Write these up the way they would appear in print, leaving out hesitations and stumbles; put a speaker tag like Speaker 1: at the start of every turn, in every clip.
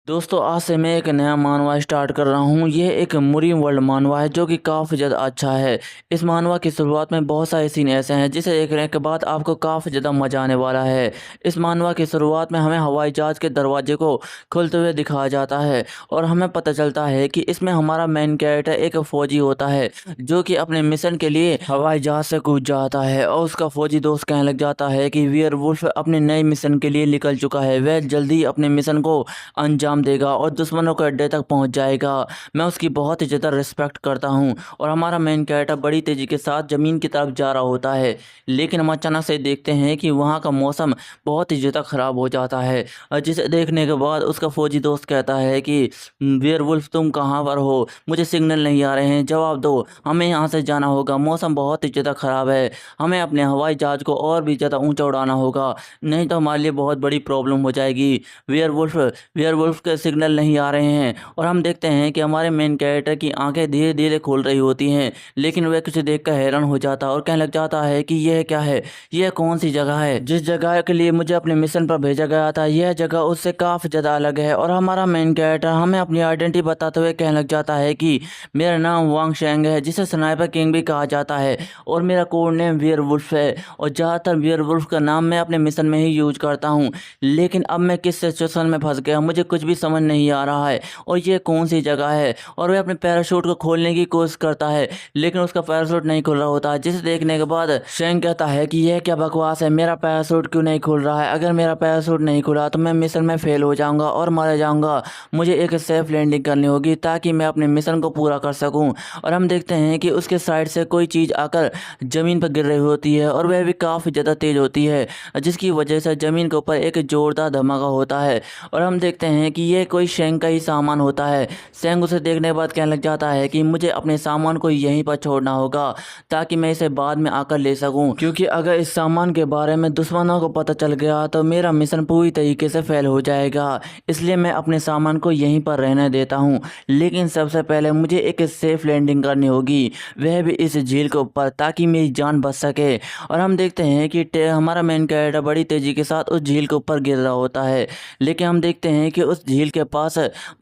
Speaker 1: दोस्तों आज से मैं एक नया मानवा स्टार्ट कर रहा हूँ। ये एक मुरीम वर्ल्ड मानवा है जो कि काफ़ी ज़्यादा अच्छा है। इस मानवा की शुरुआत में बहुत सारे सीन ऐसे हैं जिसे देखने के बाद आपको काफ़ी ज़्यादा मज़ा आने वाला है। इस मानवा की शुरुआत में हमें हवाई जहाज़ के दरवाजे को खुलते हुए दिखाया जाता है और हमें पता चलता है कि इसमें हमारा मेन कैरेक्टर एक फ़ौजी होता है जो कि अपने मिशन के लिए हवाई जहाज़ से कूद जाता है और उसका फ़ौजी दोस्त कहने लग जाता है कि वेयरवुल्फ अपने नए मिशन के लिए निकल चुका है। वह जल्दी अपने मिशन को अंजाम देगा और दुश्मनों के अड्डे तक पहुंच जाएगा। मैं उसकी बहुत ही ज़्यादा रिस्पेक्ट करता हूं और हमारा मेन कैरेक्टर बड़ी तेज़ी के साथ ज़मीन की तरफ जा रहा होता है, लेकिन हम अचानक से देखते हैं कि वहां का मौसम बहुत ही ज़्यादा ख़राब हो जाता है। जिसे देखने के बाद उसका फ़ौजी दोस्त कहता है कि वेयरवुल्फ तुम कहाँ पर हो, मुझे सिग्नल नहीं आ रहे हैं, जवाब दो, हमें यहाँ से जाना होगा, मौसम बहुत ही ज़्यादा ख़राब है, हमें अपने हवाई जहाज़ को और भी ज़्यादा ऊंचा उड़ाना होगा, नहीं तो हमारे लिए बहुत बड़ी प्रॉब्लम हो जाएगी। वेयरवुल्फ वेयरवुल्फ के सिग्नल नहीं आ रहे हैं और हम देखते हैं कि हमारे मेन कैरेक्टर की आंखें धीरे धीरे खुल रही होती हैं, लेकिन वह कुछ देखकर हैरान हो जाता है और कहने लग जाता है कि यह क्या है, यह कौन सी जगह है, जिस जगह के लिए मुझे अपने मिशन पर भेजा गया था यह जगह उससे काफ़ी ज़्यादा अलग है। और हमारा मेन कैरेक्टर हमें अपनी आइडेंटिटी बताते हुए कहने लग जाता है कि मेरा नाम वांग शेंग है, जिसे स्नाइपर किंग भी कहा जाता है, और मेरा कोड नेम वेयरवुल्फ है और ज़्यादातर वेयरवुल्फ का नाम मैं अपने मिशन में ही यूज करता हूँ। लेकिन अब मैं किस सिचुएशन में फंस गया, मुझे कुछ भी समझ नहीं आ रहा है और ये कौन सी जगह है। और वह अपने पैराशूट को खोलने की कोशिश करता है लेकिन उसका पैराशूट नहीं खुल रहा होता है, जिसे देखने के बाद शेंग कहता है कि यह क्या बकवास है, मेरा पैराशूट क्यों नहीं खुल रहा है, अगर मेरा पैराशूट नहीं खुला तो मैं मिशन में फेल हो जाऊंगा और मारा जाऊंगा, मुझे एक सेफ लैंडिंग करनी होगी ताकि मैं अपने मिशन को पूरा कर सकूं। और हम देखते हैं कि उसके साइड से कोई चीज़ आकर ज़मीन पर गिर रही होती है और वह भी काफ़ी ज़्यादा तेज़ होती है, जिसकी वजह से ज़मीन के ऊपर एक जोरदार धमाका होता है और हम देखते हैं कि यह कोई शेंग का ही सामान होता है। शेंग उसे देखने के बाद कहने लग जाता है कि मुझे अपने सामान को यहीं पर छोड़ना होगा ताकि मैं इसे बाद में आकर ले सकूं, क्योंकि अगर इस सामान के बारे में दुश्मनों को पता चल गया तो मेरा मिशन पूरी तरीके से फेल हो जाएगा, इसलिए मैं अपने सामान को यहीं पर रहने देता हूं। लेकिन सबसे पहले मुझे एक सेफ लैंडिंग करनी होगी, वह भी इस झील के ऊपर, ताकि मेरी जान बच सके। और हम देखते हैं कि हमारा मेन कैरेक्टर बड़ी तेज़ी के साथ उस झील के ऊपर गिर रहा होता है, लेकिन हम देखते हैं कि उस झील के पास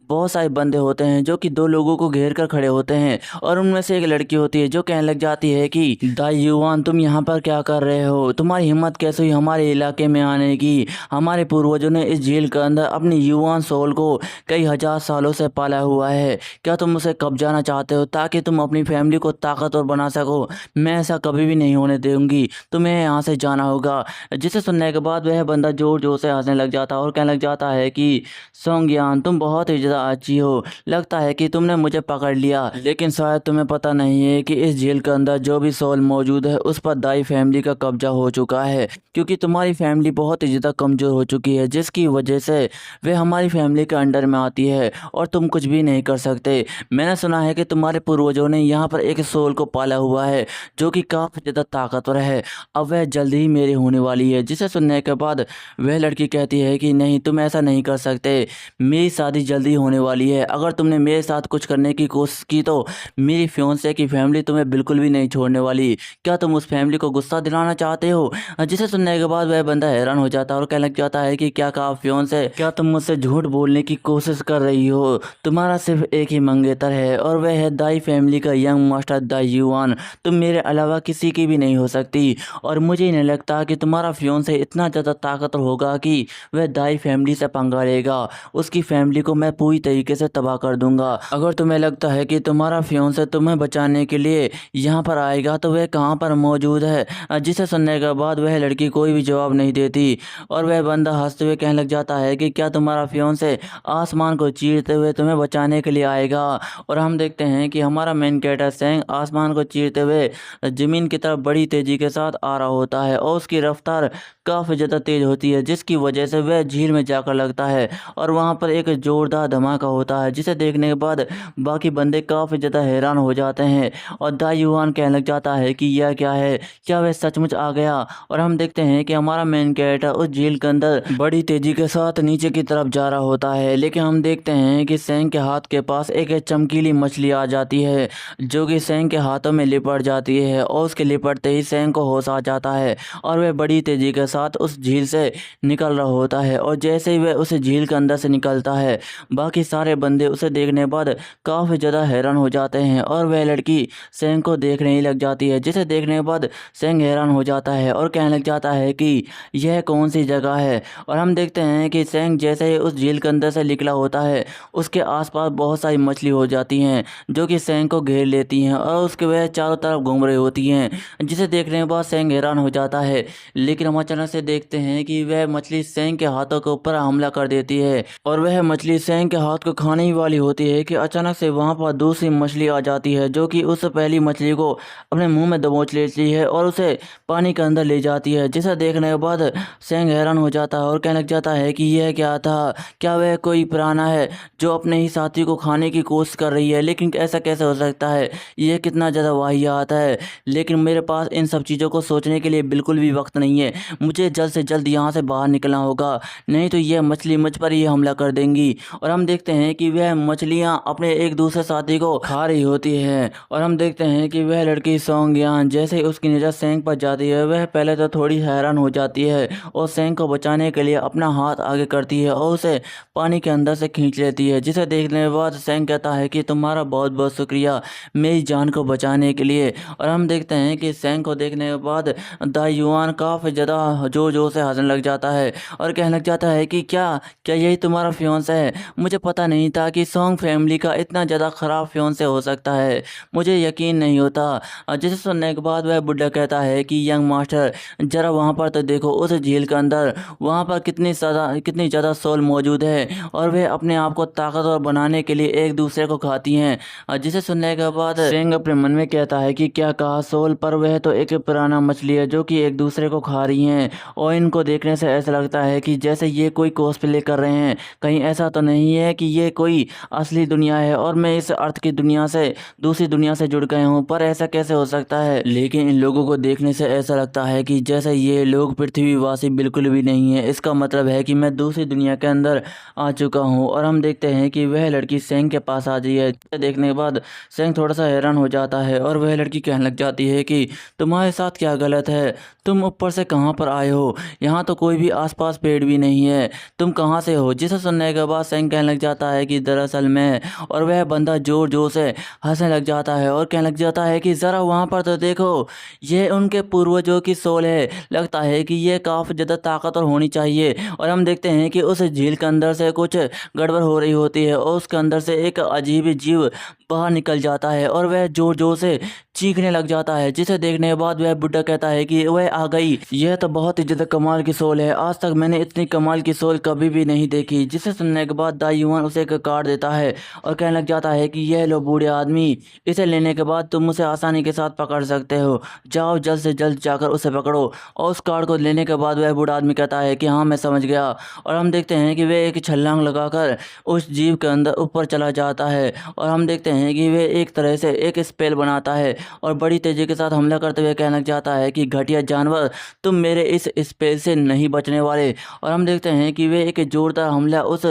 Speaker 1: बहुत सारे बंदे होते हैं जो कि दो लोगों को घेर कर खड़े होते हैं और उनमें से एक लड़की होती है जो कहने लग जाती है कि दाई युवान तुम यहाँ पर क्या कर रहे हो, तुम्हारी हिम्मत कैसे हुई हमारे इलाके में आने की, हमारे पूर्वजों ने इस झील के अंदर अपनी युवान सोल को कई हजार सालों से पाला हुआ है, क्या तुम उसे कब्जाना चाहते हो ताकि तुम अपनी फैमिली को ताकतवर बना सको, मैं ऐसा कभी भी नहीं होने दूंगी, तुम्हें यहाँ से जाना होगा। जिसे सुनने के बाद वह बंदा जोर जोर से हंसने लग जाता है और कहने लग जाता है कि सोंगयान तुम बहुत ही ज़्यादा अच्छी हो, लगता है कि तुमने मुझे पकड़ लिया, लेकिन शायद तुम्हें पता नहीं है कि इस झील के अंदर जो भी सोल मौजूद है उस पर दाई फैमिली का कब्जा हो चुका है, क्योंकि तुम्हारी फैमिली बहुत ही ज़्यादा कमज़ोर हो चुकी है, जिसकी वजह से वे हमारी फैमिली के अंडर में आती है और तुम कुछ भी नहीं कर सकते। मैंने सुना है कि तुम्हारे पूर्वजों ने यहाँ पर एक सोल को पाला हुआ है जो कि काफ़ी ज़्यादा ताकतवर है, अब वह जल्दी ही मेरी होने वाली है। जिसे सुनने के बाद वह लड़की कहती है कि नहीं तुम ऐसा नहीं कर सकते, मेरी शादी जल्दी होने वाली है, अगर तुमने मेरे साथ कुछ करने की कोशिश की तो मेरी फियांसे की फैमिली तुम्हें बिल्कुल भी नहीं छोड़ने वाली, क्या तुम उस फैमिली को गुस्सा दिलाना चाहते हो। जिसे सुनने के बाद वह बंदा हैरान हो जाता है और कहने लग जाता है कि क्या कहा फियांसे, क्या तुम मुझसे झूठ बोलने की कोशिश कर रही हो, तुम्हारा सिर्फ एक ही मंगेतर है और वह है दाई फैमिली का यंग मास्टर दाई युआन, तुम मेरे अलावा किसी की भी नहीं हो सकती और मुझे नहीं लगता कि तुम्हारा फियांसे इतना ज़्यादा ताकतवर होगा कि वह दाई फैमिली से पंगा लेगा, उसकी फैमिली को मैं पूरी तरीके से तबाह कर दूंगा। अगर तुम्हें लगता है कि तुम्हारा फियांसे तुम्हें बचाने के लिए यहाँ पर आएगा तो वह कहाँ पर मौजूद है। जिसे सुनने के बाद वह लड़की कोई भी जवाब नहीं देती और वह बंदा हंसते हुए कहने लग जाता है कि क्या तुम्हारा फियांसे आसमान को चीरते हुए तुम्हें बचाने के लिए आएगा। और हम देखते हैं कि हमारा मेन कैरेक्टर शेंग आसमान को चीरते हुए ज़मीन की तरफ बड़ी तेज़ी के साथ आ रहा होता है और उसकी रफ्तार काफ़ी ज़्यादा तेज़ होती है, जिसकी वजह से वह झील में जाकर लगता है और वहाँ पर एक जोरदार धमाका धमाका होता है, जिसे देखने के बाद बाकी बंदे काफ़ी ज़्यादा हैरान हो जाते हैं और दा युआन कहने लग जाता है कि यह क्या है, क्या वह सचमुच आ गया। और हम देखते हैं कि हमारा मेन कैरेक्टर उस झील के अंदर बड़ी तेजी के साथ नीचे की तरफ जा रहा होता है, लेकिन हम देखते हैं कि सेंग के हाथ के पास एक चमकीली मछली आ जाती है जो कि सेंग के हाथों में लिपट जाती है और उसके लिपटते ही सेंग को होश आ जाता है और वह बड़ी तेजी के साथ उस झील से निकल रहा होता है। और जैसे ही वह उस झील के अंदर से निकलता है, बाकी सारे बंदे उसे देखने के बाद काफ़ी ज़्यादा हैरान हो जाते हैं और वह लड़की सेंग को देखने ही लग जाती है, जिसे देखने के बाद सेंग हैरान हो जाता है और कहने लग जाता है कि यह कौन सी जगह है। और हम देखते हैं कि सेंग जैसे ही उस झील के अंदर से निकला होता है, उसके आसपास बहुत सारी मछली हो जाती हैं जो कि सेंग को घेर लेती हैं और उसके वह चारों तरफ घूम रही होती हैं, जिसे देखने के बाद सेंग हैरान हो जाता है। लेकिन हम अचानक से देखते हैं कि वह मछली सेंग के हाथों के ऊपर हमला कर देती है और वह मछली सेंग के हाथ को खाने ही वाली होती है कि अचानक से वहां पर दूसरी मछली आ जाती है जो कि उस पहली मछली को अपने मुंह में दबोच लेती है और उसे पानी के अंदर ले जाती है, जिसे देखने के बाद सेंग हैरान हो जाता है और कहने लग जाता है कि यह क्या था, क्या वह कोई पिरान्हा है जो अपने ही साथी को खाने की कोशिश कर रही है। लेकिन ऐसा कैसे हो सकता है, यह कितना ज़्यादा वाहियात है। लेकिन मेरे पास इन सब चीज़ों को सोचने के लिए बिल्कुल भी वक्त नहीं है, मुझे जल्द से जल्द यहाँ से बाहर निकलना होगा, नहीं तो यह मछली मुझ पर ही हमला कर देंगी। और हम देखते हैं कि वह मछलियाँ अपने एक दूसरे साथी को खा रही होती है और हम देखते हैं कि वह लड़की सोंग यान जैसे ही उसकी नज़र सेंग पर जाती है, वह पहले तो थोड़ी हैरान हो जाती है और सेंग को बचाने के लिए अपना हाथ आगे करती है और उसे पानी के अंदर से खींच लेती है, जिसे देखने के बाद सेंग कहता है कि तुम्हारा बहुत बहुत शुक्रिया मेरी जान को बचाने के लिए। और हम देखते हैं कि सेंग को देखने के बाद दा युआन काफ़ी ज़्यादा जोर जोर से हंसने लग जाता है और कहने लग जाता है कि क्या क्या यही तुम्हारा फियांसे है, मुझे पता नहीं था कि सोंग फैमिली का इतना ज़्यादा ख़राब फियांसे हो सकता है, मुझे यकीन नहीं होता। जिसे सुनने के बाद वह बुढ़ा कहता है कि यंग मास्टर ज़रा वहाँ पर तो देखो, उस झील के अंदर वहाँ पर कितनी ज़्यादा सोल मौजूद है और वे अपने आप को ताकतवर बनाने के लिए एक दूसरे को खाती हैं। जिसे सुनने के बाद सेंग अपने मन में कहता है कि क्या कहा सोल, पर वह तो एक पुराना मछली है जो कि एक दूसरे को खा रही हैं और इनको देखने से ऐसा लगता है कि जैसे ये कोई कॉस्प्ले कर रहे हैं, कहीं ऐसा तो नहीं है कि ये कोई असली दुनिया है और मैं इस अर्थ की दुनिया से दूसरी दुनिया से जुड़ गया हूँ, पर ऐसा कैसे हो सकता है। लेकिन इन लोगों को देखने से ऐसा लगता है कि जैसे ये लोग पृथ्वीवासी बिल्कुल भी नहीं है, इसका मतलब है कि मैं दूसरी दुनिया के अंदर आ चुका हूँ। और हम देखते हैं कि वह लड़की सेंग के पास आ गई है। देखने के बाद सेंग थोड़ा सा हैरान हो जाता है और वह लड़की कहने लग जाती है कि तुम्हारे साथ क्या गलत है, तुम ऊपर से कहाँ पर आए हो, यहाँ तो कोई भी आसपास पेड़ भी नहीं है, तुम कहाँ से हो। जिसे सुनने के बाद सेंग कहने लग जाता है कि दरअसल मैं, और वह बंदा जोर जोर से हंसने लग जाता है और कहने लग जाता है कि ज़रा वहाँ पर तो देखो, ये उनके पूर्वजों की सोल है, लगता है कि ये काफ़ी ज़्यादा ताकतवर होनी चाहिए। और हम देखते हैं कि उस झील के अंदर से कुछ गड़बड़ हो रही होती है और उसके अंदर से एक अजीब जीव बाहर निकल जाता है और वह जोर जोर से चीखने लग जाता है, जिसे देखने के बाद वह बुड्ढा कहता है कि वह आ गई, यह तो बहुत ही ज़्यादा कमाल की सोल है, आज तक मैंने इतनी कमाल की सोल कभी भी नहीं देखी। जिसे सुनने के बाद दा युआन उसे एक कार्ड देता है और कहने लग जाता है कि यह लो बूढ़े आदमी, इसे लेने के बाद तुम उसे आसानी के साथ पकड़ सकते हो, जाओ जल्द से जल्द जाकर उसे पकड़ो। और उस कार्ड को लेने के बाद वह बूढ़ा आदमी कहता है कि हाँ मैं समझ गया। और हम देखते हैं कि वह एक छलांग लगाकर उस जीव के अंदर ऊपर चला जाता है और हम देखते हैं कि वह एक तरह से एक स्पेल बनाता है और बड़ी तेजी के साथ हमला करते हुए कहने लग जाता है कि घटिया जानवर, तुम मेरे इस स्पेल से नहीं बचने वाले। और हम देखते हैं कि वह एक जोरदार हमला उस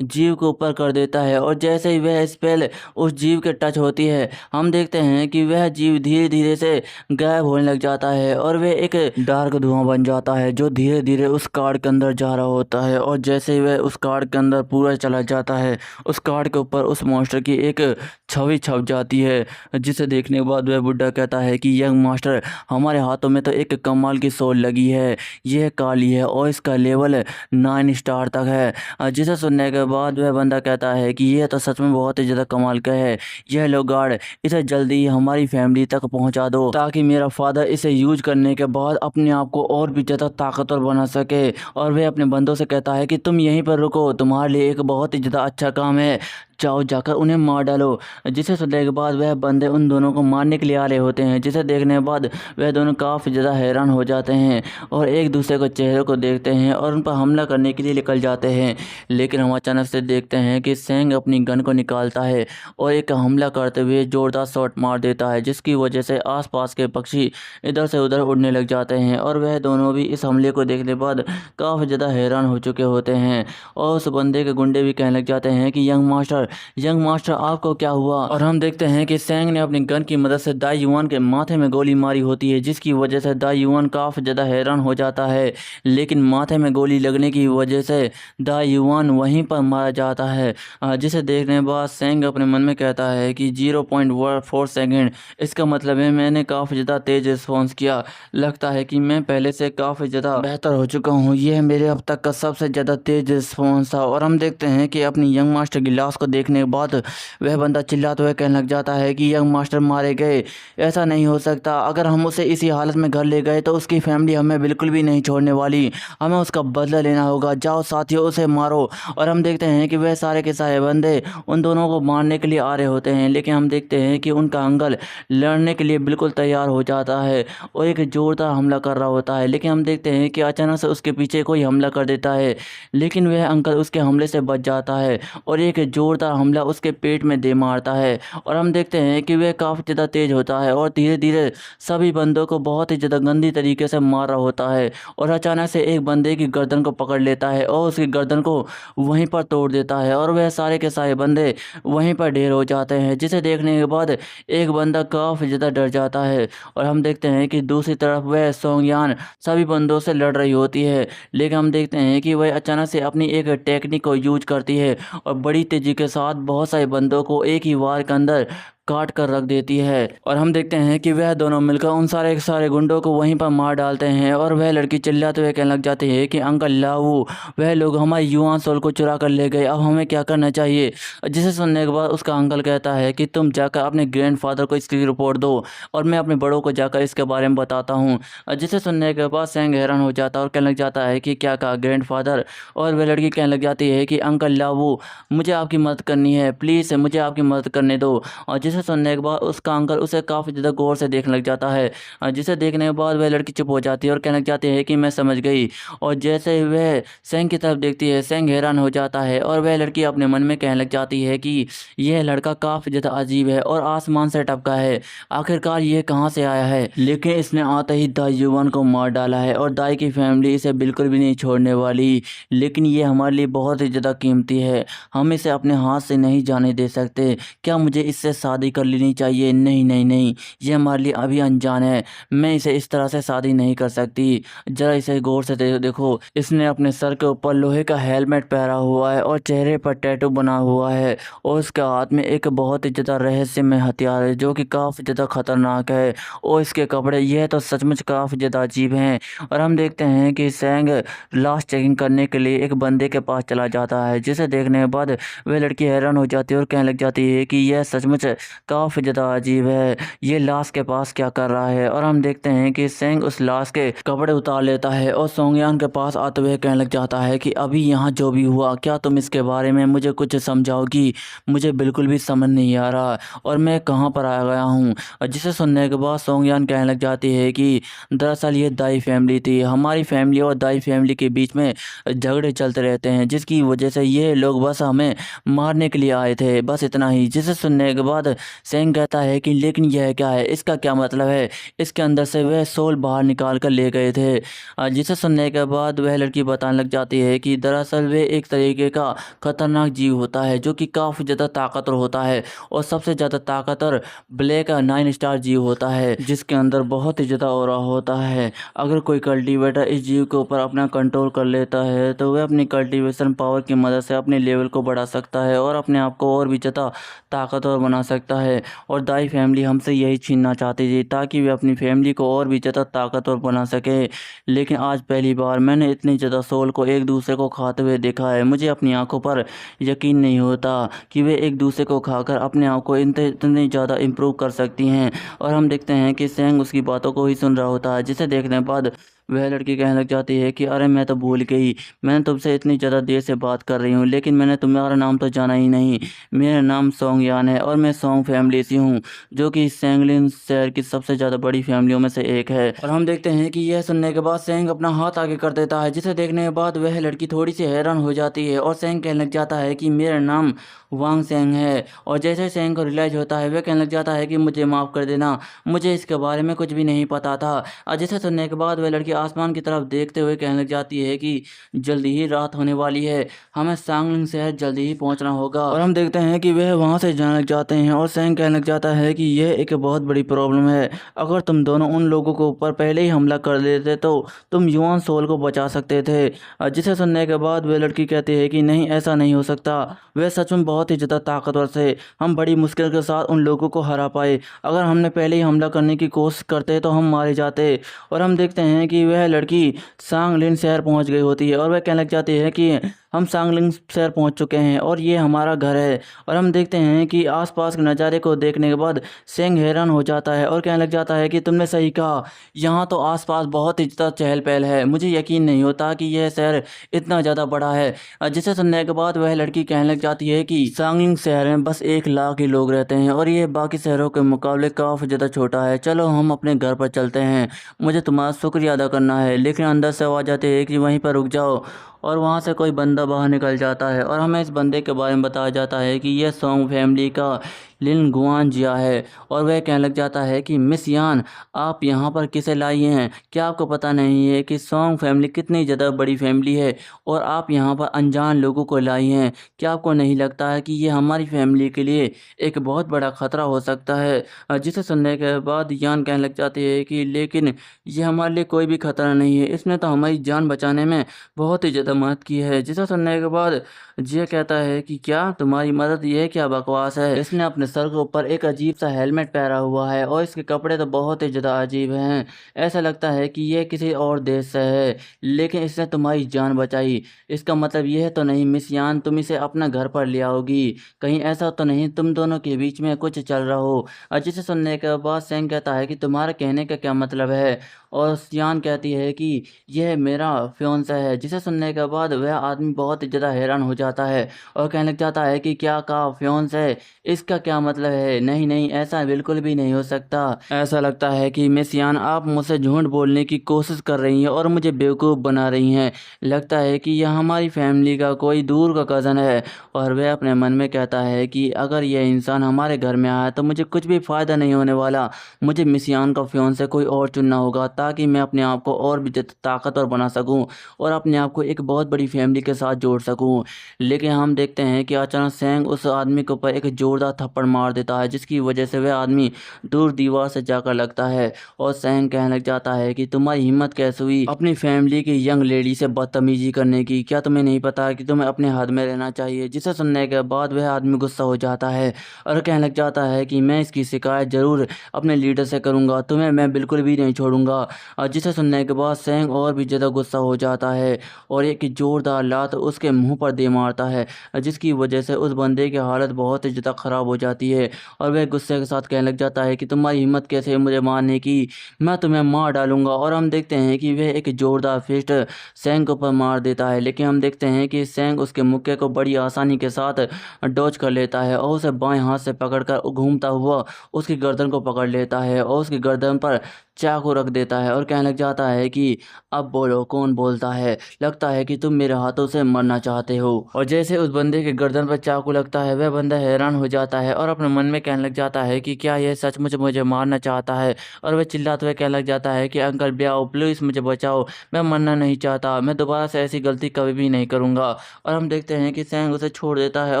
Speaker 1: जीव के ऊपर कर देता है और जैसे ही वह स्पेल उस जीव के टच होती है, हम देखते हैं कि वह जीव धीरे धीरे से गायब होने लग जाता है और वह एक डार्क धुआं बन जाता है जो धीरे धीरे उस कार्ड के अंदर जा रहा होता है। और जैसे ही वह उस कार्ड के अंदर पूरा चला जाता है, उस कार्ड के ऊपर उस मॉन्स्टर की एक छवि छप जाती है, जिसे देखने के बाद वह बुड्ढा कहता है कि यंग मास्टर, हमारे हाथों में तो एक कमाल की सोल लगी है, यह काली है और इसका लेवल 9 स्टार तक है। जिसे सुनने के बाद वह बंदा कहता है कि यह तो सच में बहुत ही ज़्यादा कमाल का है, यह लो गार्ड, इसे जल्दी ही हमारी फैमिली तक पहुंचा दो ताकि मेरा फादर इसे यूज करने के बाद अपने आप को और भी ज़्यादा ताकतवर बना सके। और वह अपने बंदों से कहता है कि तुम यहीं पर रुको, तुम्हारे लिए एक बहुत ही ज़्यादा अच्छा काम है, जाओ जाकर उन्हें मार डालो। जिसे सुनने के बाद वह बंदे उन दोनों को मारने के लिए आ रहे होते हैं, जिसे देखने के बाद वह दोनों काफ़ी ज़्यादा हैरान हो जाते हैं और एक दूसरे को चेहरे को देखते हैं और उन पर हमला करने के लिए निकल जाते हैं। लेकिन हम अचानक से देखते हैं कि सेंग अपनी गन को निकालता है और एक हमला करते हुए जोरदार शॉट मार देता है, जिसकी वजह से आसपास के पक्षी इधर से उधर उड़ने लग जाते हैं और वह दोनों भी इस हमले को देखने के बाद काफ़ी ज़्यादा हैरान हो चुके होते हैं। और उस बंदे के गुंडे भी कहने लग जाते हैं कि यंग मास्टर आपको क्या हुआ। और हम देखते हैं कि सेंग ने अपनी गन की मदद से दाई युआन के माथे में गोली मारी होती है, जिसकी वजह से दाई युआन काफ़ी ज़्यादा हैरान हो जाता है। लेकिन माथे में गोली लगने की वजह से दाई युआन वहीं पर मारा जाता है, जिसे देखने के बाद सेंग अपने मन में कहता है कि 0.4 सेकेंड, इसका मतलब है मैंने काफ़ी ज़्यादा तेज़ रिस्पॉन्स किया। लगता है कि मैं पहले से काफ़ी ज़्यादा बेहतर हो चुका हूँ। यह मेरे अब तक का सबसे ज़्यादा तेज़ रिस्पॉन्स था। और हम देखते हैं कि अपनी यंग मास्टर की लाश को देखने के बाद वह बंदा चिल्लाते हुए कहने लग जाता है कि यंग मास्टर मारे गए, ऐसा नहीं हो सकता। अगर हम उसे इसी हालत में घर ले गए तो उसकी फैमिली हमें बिल्कुल भी नहीं छोड़ने वाली, हमें उसका बदला लेना होगा। जाओ साथियों, उसे मारो। और हम देखते हैं कि वह सारे के सारे बंदे उन दोनों को मारने के लिए आ रहे होते हैं, लेकिन हम देखते हैं कि उनका अंकल लड़ने के लिए बिल्कुल तैयार हो जाता है और एक जोरदार हमला कर रहा होता है। लेकिन हम देखते हैं कि अचानक से उसके पीछे कोई हमला कर देता है, लेकिन वह अंकल उसके हमले से बच जाता है और एक जोरदार हमला उसके पेट में दे मारता है। और हम देखते हैं कि वह काफ़ी ज़्यादा तेज होता है और धीरे धीरे सभी बंदों को बहुत ही ज़्यादा गंदी तरीके से मार रहा होता है। और अचानक से एक बंदे की गर्दन को पकड़ लेता है और उसकी गर्दन को वहीं पर तोड़ देता है और वह सारे के सारे बंदे वहीं पर ढेर हो जाते हैं, जिसे देखने के बाद एक बंदा काफ़ी ज़्यादा डर जाता है। और हम देखते हैं कि दूसरी तरफ वह सोंगयान सभी बंदों से लड़ रही होती है, लेकिन हम देखते हैं कि वह अचानक से अपनी एक टेक्निक को यूज करती है और बड़ी तेज़ी के साथ बहुत सारे बंदों को एक ही वार के अंदर काट कर रख देती है। और हम देखते हैं कि वह दोनों मिलकर उन सारे के सारे गुंडों को वहीं पर मार डालते हैं और वह लड़की चिल्लाते हुए कहने लग जाती है कि अंकल लाऊ, वह लोग हमारे युआन सोल को चुरा कर ले गए, अब हमें क्या करना चाहिए। जिसे सुनने के बाद उसका अंकल कहता है कि तुम जाकर अपने ग्रैंडफादर को इसकी रिपोर्ट दो और मैं अपने बड़ों को जाकर इसके बारे में बताता हूँ। जिसे सुनने के बाद सेंग हैरान हो जाता है और कहने लग जाता है कि क्या कहा ग्रैंडफादर। और वह लड़की कहने लग जाती है कि अंकल लाऊ, मुझे आपकी मदद करनी है, प्लीज़ मुझे आपकी मदद करने दो। और जिसे सुनने के बाद उसका अंकल उसे काफ़ी ज़्यादा गौर से देखने लग जाता है, जिसे देखने के बाद वह लड़की चुप हो जाती है और कहने लग जाती है कि मैं समझ गई। और जैसे वह सेंग की तरफ देखती है, सेंग हैरान हो जाता है और वह लड़की अपने मन में कहने लग जाती है कि यह लड़का काफ़ी ज़्यादा अजीब है और आसमान से टपका है, आखिरकार ये कहाँ से आया है। लेकिन इसने आते ही दाई युआन को मार डाला है और दाई की फैमिली इसे बिल्कुल भी नहीं छोड़ने वाली। लेकिन ये हमारे लिए बहुत ही ज़्यादा कीमती है, हम इसे अपने हाथ से नहीं जाने दे सकते। क्या मुझे इससे शादी कर लेनी चाहिए? नहीं नहीं नहीं, ये हमारे लिए अभी अनजान है, मैं इसे इस तरह से शादी नहीं कर सकती। जरा इसे गौर से देखो, इसने अपने सर के ऊपर लोहे का हेलमेट पहना हुआ है और चेहरे पर टैटू बना हुआ है और उसके हाथ में एक बहुत ही ज़्यादा रहस्यमय हथियार है जो कि काफ़ी ज़्यादा खतरनाक है। और इसके कपड़े, यह तो सचमुच काफ़ी ज़्यादा अजीब हैं। और हम देखते हैं कि सेंग लास्ट चेकिंग करने के लिए एक बंदे के पास चला जाता है, जिसे देखने के बाद वह लड़की हैरान हो जाती है और कहने लग जाती है कि यह सचमुच काफ़ी ज़्यादा अजीब है, ये लाश के पास क्या कर रहा है। और हम देखते हैं कि सेंग उस लाश के कपड़े उतार लेता है और सोंगयान के पास आते हुए कहने लग जाता है कि अभी यहाँ जो भी हुआ, क्या तुम इसके बारे में मुझे कुछ समझाओगी? मुझे बिल्कुल भी समझ नहीं आ रहा और मैं कहाँ पर आ गया हूँ। जिसे सुनने के बाद सोंगयान कहने लग जाती है कि दरअसल ये दाई फैमिली थी, हमारी फैमिली और दाई फैमिली के बीच में झगड़े चलते रहते हैं, जिसकी वजह से ये लोग बस हमें मारने के लिए आए थे, बस इतना ही। जिसे सुनने के बाद सेंग कहता है कि लेकिन यह क्या है, इसका क्या मतलब है? इसके अंदर से वह सोल बाहर निकाल कर ले गए थे। जिसे सुनने के बाद वह लड़की बताने लग जाती है कि दरअसल वे एक तरीके का खतरनाक जीव होता है जो कि काफ़ी ज़्यादा ताकतवर होता है और सबसे ज़्यादा ताकतवर ब्लैक 9 स्टार जीव होता है, जिसके अंदर बहुत ही ज़्यादा ऑरा होता है। अगर कोई कल्टीवेटर इस जीव के ऊपर अपना कंट्रोल कर लेता है तो वह अपनी कल्टीवेशन पावर की मदद से अपने लेवल को बढ़ा सकता है और अपने आप को और भी ज़्यादा ताकतवर बना सकता है। और दाई फैमिली हमसे यही छीनना चाहती थी ताकि वे अपनी फैमिली को और भी ज़्यादा ताकतवर बना सके। लेकिन आज पहली बार मैंने इतनी ज़्यादा सोल को एक दूसरे को खाते हुए देखा है। मुझे अपनी आंखों पर यकीन नहीं होता कि वे एक दूसरे को खाकर अपने आप को इतनी ज़्यादा इम्प्रूव कर सकती हैं। और हम देखते हैं कि सेंग उसकी बातों को ही सुन रहा होता है, जिसे देखने के बाद वह लड़की कहने लग जाती है कि अरे मैं तो भूल गई, मैंने तुमसे इतनी ज़्यादा देर से बात कर रही हूँ लेकिन मैंने तुम्हारा नाम तो जाना ही नहीं। मेरा नाम सोंगयान है और मैं सोंग फैमिली से हूँ, जो कि सैंगलिन शहर की सबसे ज़्यादा बड़ी फैमिलियों में से एक है। और हम देखते हैं कि यह सुनने के बाद सेंग अपना हाथ आगे कर देता है, जिसे देखने के बाद वह लड़की थोड़ी सी हैरान हो जाती है और सेंग कहने लग जाता है कि मेरा नाम वांग सेंग है। और जैसे सेंग को रियलाइज होता है वह कहने लग जाता है कि मुझे माफ़ कर देना, मुझे इसके बारे में कुछ भी नहीं पता था। और जिसे सुनने के बाद वह लड़की आसमान की तरफ देखते हुए कहने लग जाती है कि जल्दी ही रात होने वाली है, हमें सांगलिंग शहर जल्दी ही पहुंचना होगा। और हम देखते हैं कि वह वहां से जाने लग जाते हैं और सेंग कहने लग जाता है कि यह एक बहुत बड़ी प्रॉब्लम है, अगर तुम दोनों उन लोगों के ऊपर पहले ही हमला कर देते तो तुम युआन सोल को बचा सकते थे। जिसे सुनने के बाद वह लड़की कहती है कि नहीं, ऐसा नहीं हो सकता, वह सच में बहुत ही ज़्यादा ताकतवर थे, हम बड़ी मुश्किल के साथ उन लोगों को हरा पाए, अगर हमने पहले ही हमला करने की कोशिश करते तो हम मारे जाते। और हम देखते हैं कि वह लड़की सांगलिन शहर पहुंच गई होती है और वह कहने लग जाती है कि हम सांगलिंग शहर पहुंच चुके हैं और ये हमारा घर है। और हम देखते हैं कि आसपास के नज़ारे को देखने के बाद सेंग हैरान हो जाता है और कहने लग जाता है कि तुमने सही कहा, यहाँ तो आसपास बहुत ही ज़्यादा चहल पहल है, मुझे यकीन नहीं होता कि यह शहर इतना ज़्यादा बड़ा है। जिसे सुनने के बाद वह लड़की कहने लग जाती है कि सांगलिंग शहर में बस 1 लाख ही लोग रहते हैं और ये बाकी शहरों के मुकाबले काफ़ी ज़्यादा छोटा है, चलो हम अपने घर पर चलते हैं, मुझे तुम्हारा शुक्रिया अदा करना है। लेकिन अंदर से आवाज़ आती है कि वहीं पर रुक जाओ। और वहाँ से कोई बंदा बाहर निकल जाता है और हमें इस बंदे के बारे में बताया जाता है कि यह सोंग फैमिली का लिन गुआन जिया है। और वह कहने लग जाता है कि मिस यान, आप यहाँ पर किसे लाई हैं? क्या आपको पता नहीं है कि सोंग फैमिली कितनी ज़्यादा बड़ी फैमिली है और आप यहाँ पर अनजान लोगों को लाई हैं? क्या आपको नहीं लगता है कि ये हमारी फैमिली के लिए एक बहुत बड़ा खतरा हो सकता है? जिसे सुनने के बाद यान कहने लग जाती है कि लेकिन ये हमारे लिए कोई भी खतरा नहीं है, इसने तो हमारी जान बचाने में बहुत ही ज़्यादा मदद की है। जिसे सुनने के बाद जिया कहता है कि क्या तुम्हारी मदद, ये क्या बकवास है? इसने अपने सर के ऊपर एक अजीब सा हेलमेट पहना हुआ है और इसके कपड़े तो बहुत ही ज़्यादा अजीब हैं, ऐसा लगता है कि ये किसी और देश से है, लेकिन इसने तुम्हारी जान बचाई, इसका मतलब यह तो नहीं मिस यान तुम इसे अपना घर पर ले आओगी? कहीं ऐसा तो नहीं तुम दोनों के बीच में कुछ चल रहा हो? जिसे सुनने के बाद सेंग कहता है कि तुम्हारा कहने का क्या मतलब है? और यान कहती है कि यह मेरा फियोंसे है। जिसे सुनने के बाद वह आदमी बहुत ही ज़्यादा हैरान हो जाता है और कहने लग जाता है कि क्या कहा फियोंसे, इसका क्या मतलब है? नहीं नहीं, ऐसा बिल्कुल भी नहीं हो सकता, ऐसा लगता है कि मिस यान आप मुझसे झूठ बोलने की कोशिश कर रही हैं और मुझे बेवकूफ़ बना रही हैं, लगता है कि यह हमारी फैमिली का कोई दूर का कज़न है। और वह अपने मन में कहता है कि अगर यह इंसान हमारे घर में आया तो मुझे कुछ भी फ़ायदा नहीं होने वाला, मुझे मिस यान का फियोंसे कोई और चुनना होगा ताकि मैं अपने आप को और भी ताकतवर बना सकूं और अपने आप को एक बहुत बड़ी फैमिली के साथ जोड़ सकूं। लेकिन हम देखते हैं कि अचानक सेंग उस आदमी के ऊपर एक जोरदार थप्पड़ मार देता है, जिसकी वजह से वह आदमी दूर दीवार से जाकर लगता है। और सेंग कहने लग जाता है कि तुम्हारी हिम्मत कैसे हुई अपनी फैमिली की यंग लेडी से बदतमीजी करने की? क्या तुम्हें नहीं पता कि तुम्हें अपने हद में रहना चाहिए? जिसे सुनने के बाद वह आदमी गुस्सा हो जाता है और कहने लग जाता है कि मैं इसकी शिकायत जरूर अपने लीडर से करूंगा, तुम्हें मैं बिल्कुल भी नहीं छोड़ूंगा। और जिसे सुनने के बाद सेंग और भी ज़्यादा गुस्सा हो जाता है और एक जोरदार लात उसके मुंह पर दे मारता है, जिसकी वजह से उस बंदे की हालत बहुत ही ज़्यादा ख़राब हो जाती है। और वह गुस्से के साथ कहने लग जाता है कि तुम्हारी हिम्मत कैसे है मुझे मारने की, मैं तुम्हें मार डालूंगा। और हम देखते हैं कि वह एक जोरदार फिस्ट सेंग के ऊपर मार देता है, लेकिन हम देखते हैं कि सेंग उसके मुक्के को बड़ी आसानी के साथ डॉज कर लेता है और उसे बाएं हाथ से पकड़कर घूमता हुआ उसकी गर्दन को पकड़ लेता है और उसकी गर्दन पर चाकू रख देता है और कहने लग जाता है कि अब बोलो कौन बोलता है, लगता है कि तुम मेरे हाथों से मरना चाहते हो। और जैसे उस बंदे के गर्दन पर चाकू लगता है वह बंदा हैरान हो जाता है और अपने मन में कहने लग जाता है कि क्या यह सचमुच मुझे मारना चाहता है? और वह चिल्लाते हुए कहने लग जाता है कि अंकल ब्याओ प्लीज़ मुझे बचाओ, मैं मरना नहीं चाहता, मैं दोबारा से ऐसी गलती कभी भी नहीं करूँगा। और हम देखते हैं कि सेंग उसे छोड़ देता है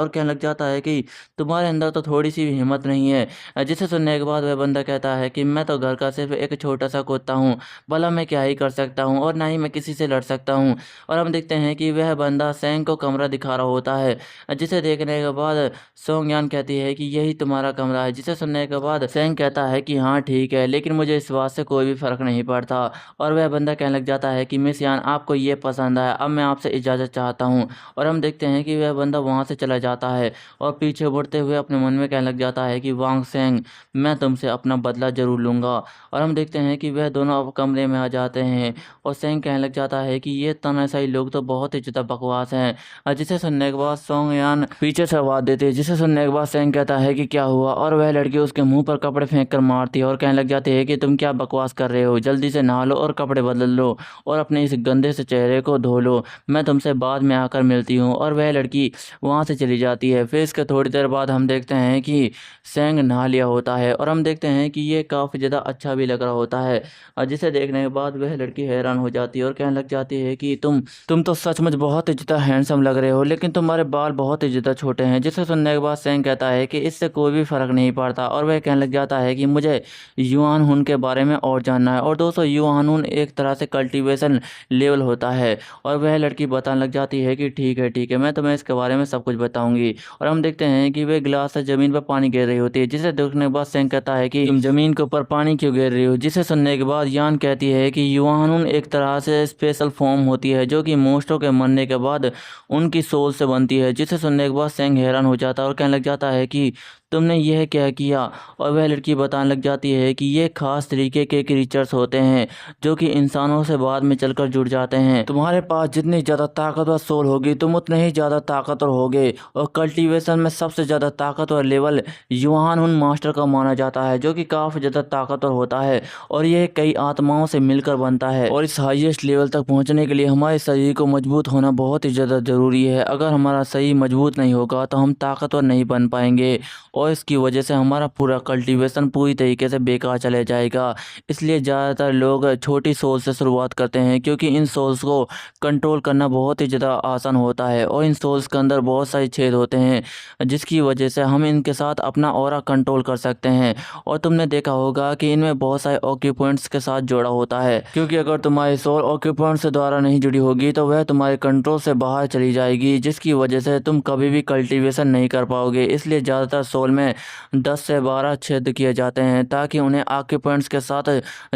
Speaker 1: और कहने लग जाता है कि तुम्हारे अंदर तो थोड़ी सी भी हिम्मत नहीं है। जिसे सुनने के बाद वह बंदा कहता है कि मैं तो घर का सिर्फ एक छोटा सा कुत्ता हूँ, भला मैं क्या ही कर सकता हूँ और ना ही मैं किसी से लड़ सकता हूँ। और हम देखते हैं कि वह बंदा सेंग को कमरा दिखा रहा होता है, जिसे देखने के बाद सोंगयान कहती है कि यही तुम्हारा कमरा है। जिसे सुनने के बाद सेंग कहता है कि हाँ ठीक है, लेकिन मुझे इस बात से कोई भी फर्क नहीं पड़ता। और वह बंदा कहने लग जाता है कि मिस यान आपको ये पसंद आया, अब मैं आपसे इजाज़त चाहता हूँ। और हम देखते हैं कि वह बंदा वहाँ से चला जाता है और पीछे मुड़ते हुए अपने मन में कहने लग जाता है कि वांग सेंग, मैं तुमसे अपना बदला जरूर लूँगा। और हम देखते हैं कि वह दोनों दोनों अब कमरे में आ जाते हैं और सेंग कहने लग जाता है कि ये तानाशाही लोग तो बहुत ही ज़्यादा बकवास हैं। जिसे सुनने के बाद सोंग यान पीछे से आवाज़ देती है, जिसे सुनने के बाद सेंग कहता है कि क्या हुआ, और वह लड़की उसके मुंह पर कपड़े फेंक कर मारती है और कहने लग जाती है कि तुम क्या बकवास कर रहे हो, जल्दी से नहा लो और कपड़े बदल लो और अपने इस गंदे से चेहरे को धो लो, मैं तुमसे बाद में आकर मिलती हूँ। और वह लड़की वहाँ से चली जाती है। फिर इसके थोड़ी देर बाद हम देखते हैं कि सेंग नहा लिया होता है और हम देखते हैं कि ये काफ़ी ज़्यादा अच्छा भी लग रहा होता है। और जिसे देखने के बाद वह लड़की हैरान हो जाती है और कहने लग जाती है कि तुम तो सचमुच बहुत ही ज़्यादा हैंडसम लग रहे हो, लेकिन तुम्हारे बाल बहुत ही ज़्यादा छोटे हैं। जिसे सुनने के बाद सेंग कहता है कि इससे कोई भी फ़र्क नहीं पड़ता और वह कहने लग जाता है कि मुझे युआन हुन के बारे में और जानना है। और दोस्तों युआन हुन एक तरह से कल्टीवेशन लेवल होता है। और वह लड़की बताने लग जाती है कि ठीक है मैं तुम्हें इसके बारे में सब कुछ बताऊंगी। और हम देखते हैं कि वे गिलास से ज़मीन पर पानी गिर रही होती है, जिसे देखने के बाद सेंग कहता है कि तुम ज़मीन के ऊपर पानी क्यों गिर रही हो। जिसे सुनने के बाद यान कहती है कि युआन हुन एक तरह से स्पेशल फॉर्म होती है जो कि मोस्टों के मरने के बाद उनकी सोल से बनती है। जिसे सुनने के बाद सेंग हैरान हो जाता है और कहने लग जाता है कि तुमने यह क्या किया। और वह लड़की बताने लग जाती है कि ये खास तरीके के क्रीचर्स होते हैं जो कि इंसानों से बाद में चलकर जुड़ जाते हैं। तुम्हारे पास जितनी ज़्यादा ताकतवर सोल होगी तुम उतने ही ज़्यादा ताकतवर होगे। और कल्टीवेशन में सबसे ज़्यादा ताकतवर लेवल युआन हुन मास्टर का माना जाता है जो कि काफ़ी ज़्यादा ताकतवर होता है और यह कई आत्माओं से मिलकर बनता है। और इस हाईएस्ट लेवल तक पहुंचने के लिए हमारे शरीर को मजबूत होना बहुत ही ज़्यादा ज़रूरी है। अगर हमारा शरीर मजबूत नहीं होगा तो हम ताकतवर नहीं बन पाएंगे और इसकी वजह से हमारा पूरा कल्टीवेशन पूरी तरीके से बेकार चले जाएगा। इसलिए ज़्यादातर लोग छोटी सोल से शुरुआत करते हैं क्योंकि इन सोल्स को कंट्रोल करना बहुत ही ज़्यादा आसान होता है और इन सोल्स के अंदर बहुत सारे छेद होते हैं जिसकी वजह से हम इनके साथ अपना ऑरा कंट्रोल कर सकते हैं। और तुमने देखा होगा कि इनमें बहुत सारे ऑक्यूपेंट्स के साथ जोड़ा होता है, क्योंकि अगर तुम्हारी सोल ऑक्यूपेंट्स से द्वारा नहीं जुड़ी होगी तो वह तुम्हारे कंट्रोल से बाहर चली जाएगी, जिसकी वजह से तुम कभी भी कल्टीवेशन नहीं कर पाओगे। इसलिए ज़्यादातर सोल में 10 से 12 छेद किए जाते हैं ताकि उन्हें ऑक्यूपेंट्स के साथ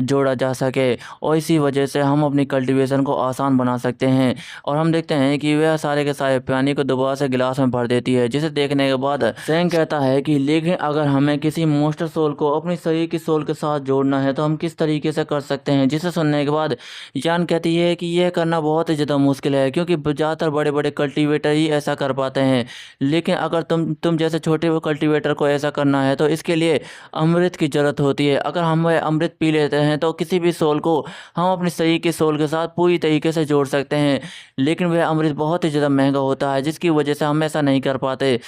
Speaker 1: जोड़ा जा सके और इसी वजह से हम अपनी कल्टीवेशन को आसान बना सकते हैं। और हम देखते हैं कि वह सारे के सारे पानी को दोबारा से गिलास में भर देती है, जिसे देखने के बाद सेंग कहता है कि लेकिन अगर हमें किसी मोस्टर सोल को अपनी शरीर की सोल के साथ जोड़ना है तो हम किस तरीके से कर सकते हैं। जिसे सुनने के बाद यान कहती है कि यह करना बहुत ही ज़्यादा मुश्किल है क्योंकि ज़्यादातर बड़े बड़े कल्टीवेटर ही ऐसा कर पाते हैं, लेकिन अगर तुम जैसे छोटे कल्टीवेटर को ऐसा करना है तो इसके लिए अमृत की ज़रूरत होती है। अगर हम वह अमृत पी लेते हैं तो किसी भी सोल को हम अपनी शरीर के सोल के साथ पूरी तरीके से जोड़ सकते हैं, लेकिन वह अमृत बहुत ही ज़्यादा महंगा होता है जिसकी वजह से हम ऐसा नहीं कर पाते।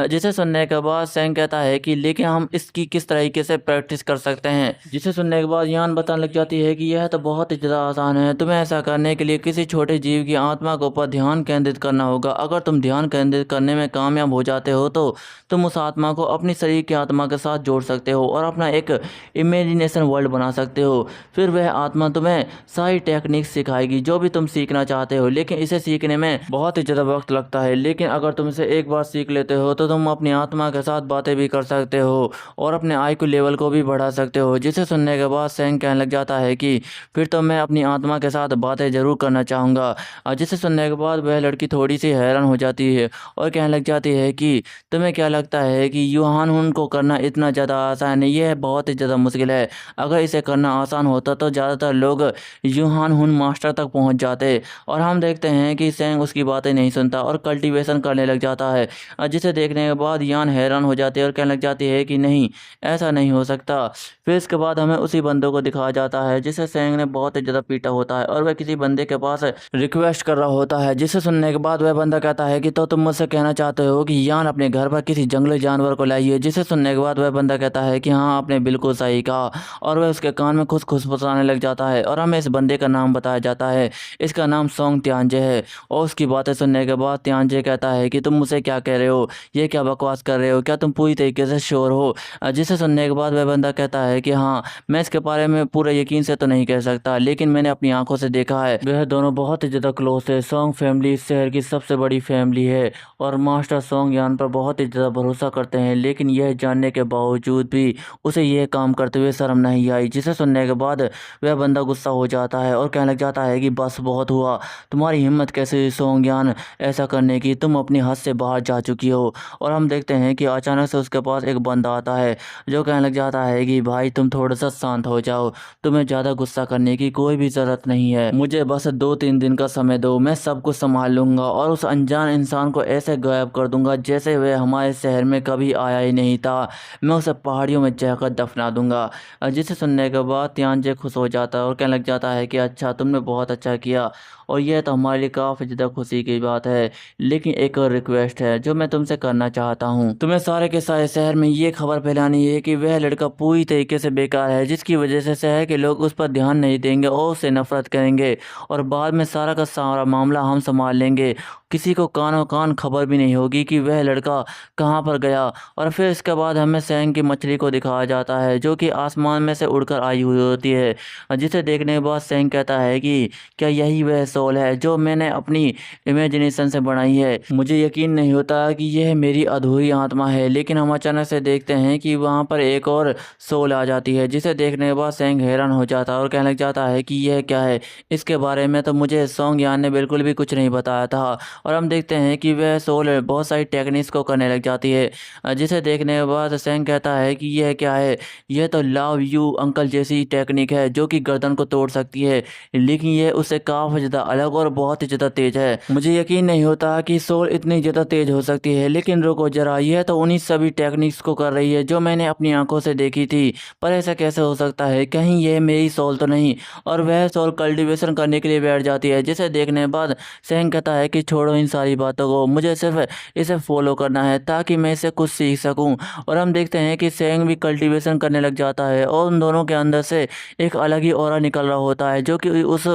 Speaker 1: जिसे सुनने के बाद सेंग कहता है कि लेकिन हम इसकी किस तरीके से प्रैक्टिस कर सकते हैं। जिसे सुनने के बाद यान बताने लग जाती है कि यह तो बहुत ही ज़्यादा आसान है, तुम्हें ऐसा करने के लिए किसी छोटे जीव की आत्मा के ऊपर ध्यान केंद्रित करना होगा। अगर तुम ध्यान केंद्रित करने में कामयाब हो जाते हो तो तुम उस आत्मा को अपनी शरीर की आत्मा के साथ जोड़ सकते हो और अपना एक इमेजिनेशन वर्ल्ड बना सकते हो। फिर वह आत्मा तुम्हें सारी टेक्निक सिखाएगी जो भी तुम सीखना चाहते हो, लेकिन इसे सीखने में बहुत ही ज़्यादा वक्त लगता है। लेकिन अगर तुम इसे एक बार सीख लेते हो तो तुम अपनी आत्मा के साथ बातें भी कर सकते हो और अपने IQ लेवल को भी बढ़ा सकते हो। जिसे सुनने के बाद सेंग कहने लग जाता है कि फिर तो मैं अपनी आत्मा के साथ बातें ज़रूर करना चाहूँगा। जिसे सुनने के बाद वह लड़की थोड़ी सी हैरान हो जाती है और कहने लग जाती है कि तुम्हें क्या लगता है कि युआन हुन को करना इतना ज़्यादा आसान है? यह बहुत ही ज़्यादा मुश्किल है। अगर इसे करना आसान होता तो ज़्यादातर लोग युआन हुन मास्टर तक पहुंच जाते। और हम देखते हैं कि सेंग उसकी बातें नहीं सुनता और कल्टीवेशन करने लग जाता है। जिसे देखने के बाद यान हैरान हो जाती है और कहने लग जाती है कि नहीं, ऐसा नहीं हो सकता। फिर इसके बाद हमें उसी बंदे को दिखाया जाता है जिसे सेंग ने बहुत ही ज़्यादा पीटा होता है और वह किसी बंदे के पास रिक्वेस्ट कर रहा होता है। जिसे सुनने के बाद वह बंदा कहता है कि तो तुम मुझसे कहना चाहते हो कि यान अपने घर पर किसी जंगली जानवर को लाइए। जिसे सुनने के बाद वह बंदा कहता है कि हाँ, आपने बिल्कुल सही कहा और वह उसके कान में खुश फुसफुसाने लग जाता है। और हमें इस बंदे का नाम बताया जाता है, इसका नाम सोंग त्यांजे है। और उसकी बातें सुनने के बाद त्यांजे कहता है कि तुम मुझसे क्या कह रहे हो, ये क्या बकवास कर रहे हो, क्या तुम पूरी तरीके से श्योर हो। जिसे सुनने के बाद वह बंदा कहता है कि हाँ, मैं इसके बारे में पूरे यकीन से तो नहीं कह सकता, लेकिन मैंने अपनी आंखों से देखा है। वह दोनों बहुत ही ज़्यादा क्लोज है। सोंग फैमिली इस शहर की सबसे बड़ी फैमिली है और मास्टर सोंग यान पर बहुत ही ज़्यादा भरोसा करते हैं, लेकिन यह जानने के बावजूद भी उसे यह काम करते हुए शर्म नहीं आई, जिसे सुनने के बाद वह बंदा गुस्सा हो जाता है और कहने लग जाता है कि बस बहुत हुआ, तुम्हारी हिम्मत कैसे हुई सोंगयान ऐसा करने की, तुम अपनी हद से बाहर जा चुकी हो। और हम देखते हैं कि अचानक से उसके पास एक बंदा आता है जो कहने लग जाता है कि भाई तुम थोड़ा सा शांत हो जाओ, तुम्हें ज़्यादा गुस्सा करने की कोई भी ज़रूरत नहीं है, मुझे बस 2-3 दिन का समय दो, मैं सब कुछ संभाल लूँगा और उस अनजान इंसान को ऐसे गायब कर दूंगा जैसे वह हमारे शहर में कभी आया ही नहीं था, मैं उसे पहाड़ियों में जाकर दफना दूंगा। जिसे सुनने के बाद तियानजे खुश हो जाता है और कहने लग जाता है कि अच्छा तुमने बहुत अच्छा किया और यह तो हमारे लिए काफ़ी ज़्यादा खुशी की बात है, लेकिन एक और रिक्वेस्ट है जो मैं तुमसे करना चाहता हूँ। तुम्हें सारे के सारे शहर में ये खबर फैलानी है कि वह लड़का पूरी तरीके से बेकार है, जिसकी वजह से शहर के लोग उस पर ध्यान नहीं देंगे और उससे नफरत करेंगे और बाद में सारा का सारा मामला हम संभाल लेंगे, किसी को कानों कान खबर भी नहीं होगी कि वह लड़का कहाँ पर गया। और फिर इसके बाद हमें सेंग की मछली को दिखाया जाता है जो कि आसमान में से उड़कर आई हुई होती है, जिसे देखने के बाद सेंग कहता है कि क्या यही वह सोल है जो मैंने अपनी इमेजिनेशन से बनाई है, मुझे यकीन नहीं होता कि यह मेरी अधूरी आत्मा है। लेकिन हम अचानक से देखते हैं कि वहाँ पर एक और सोल आ जाती है, जिसे देखने के बाद सेंग हैरान हो जाता है और कहने लग जाता है कि यह क्या है, इसके बारे में तो मुझे सोंगयान ने बिल्कुल भी कुछ नहीं बताया था। और हम देखते हैं कि वह सोल बहुत सारी टेक्निक्स को करने लग जाती है, जिसे देखने के बाद सेंग कहता है कि यह क्या है, यह तो लव यू अंकल जैसी टेक्निक है जो कि गर्दन को तोड़ सकती है, लेकिन यह उससे काफ़ी ज़्यादा अलग और बहुत ही ज़्यादा तेज़ है। मुझे यकीन नहीं होता कि सोल इतनी ज़्यादा तेज़ हो सकती है, लेकिन रुको जरा, यह तो उन्हीं सभी टेक्निक्स को कर रही है जो मैंने अपनी आंखों से देखी थी, पर ऐसा कैसे हो सकता है, कहीं यह मेरी सोल तो नहीं। और वह सोल कल्टीवेशन करने के लिए बैठ जाती है, जिसे देखने के बाद सेंग कहता है कि छोड़ो इन सारी बातों को, मुझे सिर्फ इसे फॉलो करना है ताकि मैं इसे कुछ सीख सकूं। और हम देखते हैं कि सेंग भी कल्टीवेशन करने लग जाता है और उन दोनों के अंदर से एक अलग ही ऑरा निकल रहा होता है जो कि उस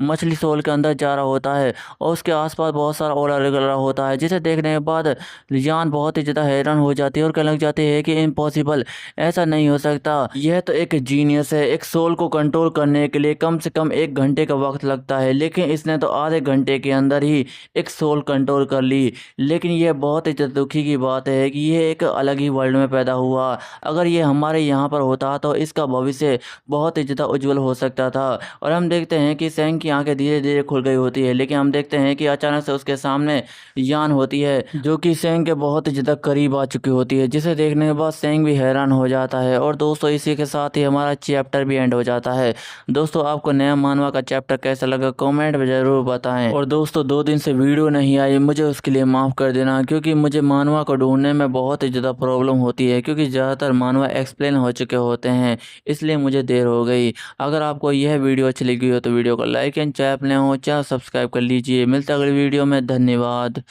Speaker 1: मछली सोल के अंदर जा रहा होता है और उसके आसपास बहुत सारा ऑरा निकल रहा होता है, जिसे देखने के बाद जान बहुत ही ज़्यादा हैरान हो जाती है और कहने लग जाती है कि इम्पॉसिबल, ऐसा नहीं हो सकता, यह तो एक जीनियस है, एक सोल को कंट्रोल करने के लिए कम से कम 1 घंटे का वक्त लगता है, लेकिन इसने तो आधे घंटे के अंदर ही एक सोल कंट्रोल कर ली। लेकिन यह बहुत ही दुखी की बात है कि यह एक अलग ही वर्ल्ड में पैदा हुआ, अगर ये हमारे यहाँ पर होता तो इसका भविष्य बहुत ही ज़्यादा उज्जवल हो सकता था। और हम देखते हैं कि सेंग की आंखें धीरे धीरे खुल गई होती है, लेकिन हम देखते हैं कि अचानक से उसके सामने यान होती है जो कि सेंग के बहुत ही ज़्यादा करीब आ चुकी होती है, जिसे देखने के बाद सेंग भी हैरान हो जाता है। और दोस्तों इसी के साथ ही हमारा चैप्टर भी एंड हो जाता है। दोस्तों आपको नया मानवा का चैप्टर कैसा लगा कमेंट में ज़रूर बताएं। और दोस्तों 2 दिन से वीडियो नहीं आई, मुझे उसके लिए माफ़ कर देना, क्योंकि मुझे मानवा को ढूंढने में बहुत ही ज़्यादा प्रॉब्लम होती है, क्योंकि ज़्यादातर मानवा एक्सप्लेन हो चुके होते हैं, इसलिए मुझे देर हो गई। अगर आपको यह वीडियो अच्छी लगी हो तो वीडियो को लाइक एंड चैनल हो चैनल सब्सक्राइब कर लीजिए। मिलता है अगली वीडियो में, धन्यवाद।